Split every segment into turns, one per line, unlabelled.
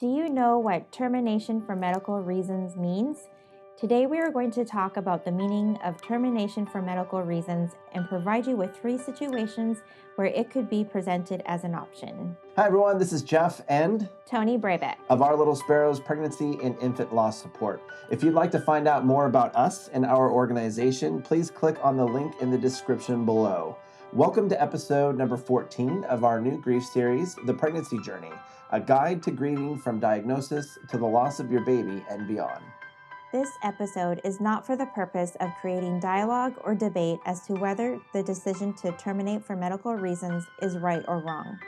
Do you know what termination for medical reasons means? Today we are going to talk about the meaning of termination for medical reasons and provide you with 3 situations where it could be presented as an option.
Hi everyone, this is Jeff and
Tony Brabeck
of our Little Sparrows Pregnancy and Infant Loss Support. If you'd like to find out more about us and our organization, please click on the link in the description below. Welcome to episode number 14 of our new grief series, The Pregnancy Journey, a guide to grieving from diagnosis to the loss of your baby and beyond.
This episode is not for the purpose of creating dialogue or debate as to whether the decision to terminate for medical reasons is right or wrong.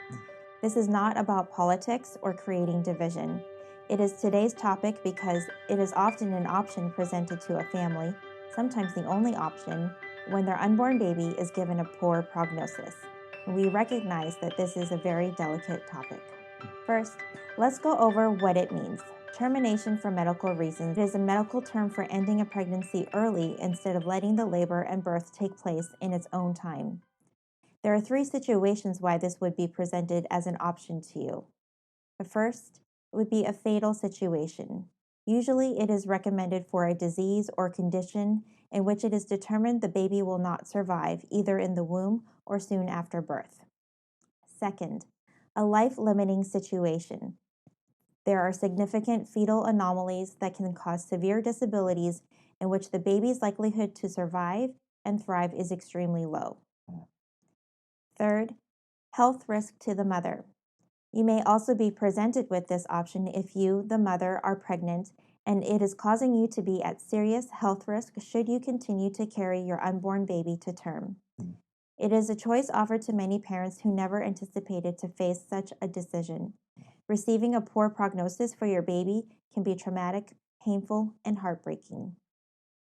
This is not about politics or creating division. It is today's topic because it is often an option presented to a family, sometimes the only option, when their unborn baby is given a poor prognosis. And we recognize that this is a very delicate topic. First, let's go over what it means. Termination for medical reasons is a medical term for ending a pregnancy early instead of letting the labor and birth take place in its own time. There are 3 situations why this would be presented as an option to you. The first would be a fatal situation. Usually it is recommended for a disease or condition in which it is determined the baby will not survive either in the womb or soon after birth. Second, a life-limiting situation. There are significant fetal anomalies that can cause severe disabilities in which the baby's likelihood to survive and thrive is extremely low. Third, health risk to the mother. You may also be presented with this option if you, the mother, are pregnant and it is causing you to be at serious health risk should you continue to carry your unborn baby to term. It is a choice offered to many parents who never anticipated to face such a decision. Receiving a poor prognosis for your baby can be traumatic, painful, and heartbreaking.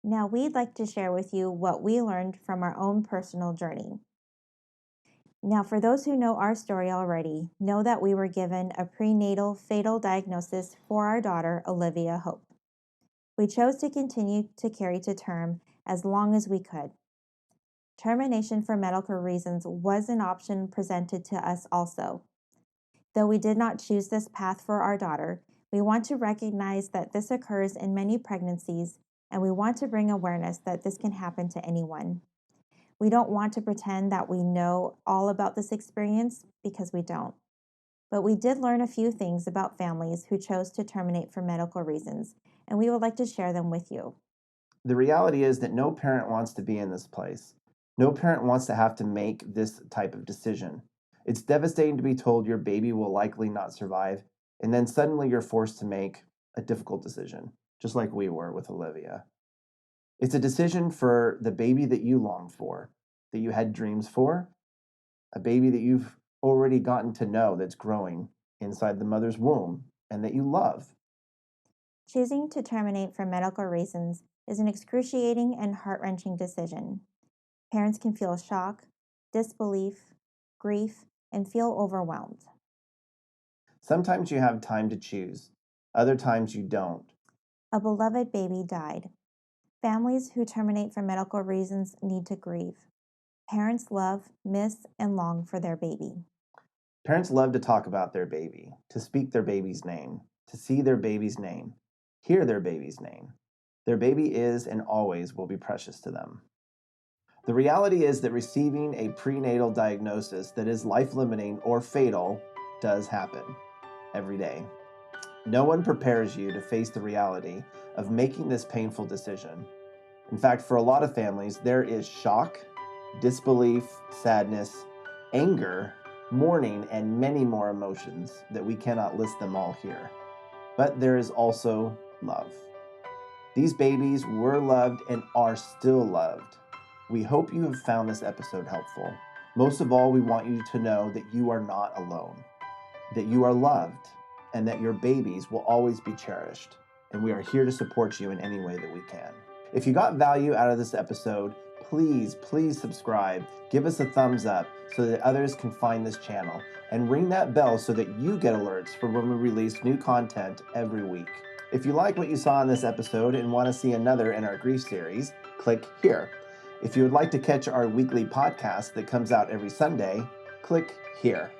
Now, we'd like to share with you what we learned from our own personal journey. Now, for those who know our story already, know that we were given a prenatal fatal diagnosis for our daughter, Olivia Hope. We chose to continue to carry to term as long as we could. Termination for medical reasons was an option presented to us also. Though we did not choose this path for our daughter, we want to recognize that this occurs in many pregnancies, and we want to bring awareness that this can happen to anyone. We don't want to pretend that we know all about this experience because we don't. But we did learn a few things about families who chose to terminate for medical reasons, and we would like to share them with you.
The reality is that no parent wants to be in this place. No parent wants to have to make this type of decision. It's devastating to be told your baby will likely not survive, and then suddenly you're forced to make a difficult decision, just like we were with Olivia. It's a decision for the baby that you longed for, that you had dreams for, a baby that you've already gotten to know that's growing inside the mother's womb and that you love.
Choosing to terminate for medical reasons is an excruciating and heart-wrenching decision. Parents can feel shock, disbelief, grief, and feel overwhelmed.
Sometimes you have time to choose, other times you don't.
A beloved baby died. Families who terminate for medical reasons need to grieve. Parents love, miss, and long for their baby.
Parents love to talk about their baby, to speak their baby's name, to see their baby's name, hear their baby's name. Their baby is and always will be precious to them. The reality is that receiving a prenatal diagnosis that is life-limiting or fatal does happen every day. No one prepares you to face the reality of making this painful decision. In fact, for a lot of families, there is shock, disbelief, sadness, anger, mourning, and many more emotions that we cannot list them all here. But there is also love. These babies were loved and are still loved. We hope you have found this episode helpful. Most of all, we want you to know that you are not alone, that you are loved, and that your babies will always be cherished. And we are here to support you in any way that we can. If you got value out of this episode, please subscribe, give us a thumbs up so that others can find this channel, and ring that bell so that you get alerts for when we release new content every week. If you like what you saw in this episode and want to see another in our grief series, click here. If you would like to catch our weekly podcast that comes out every Sunday, click here.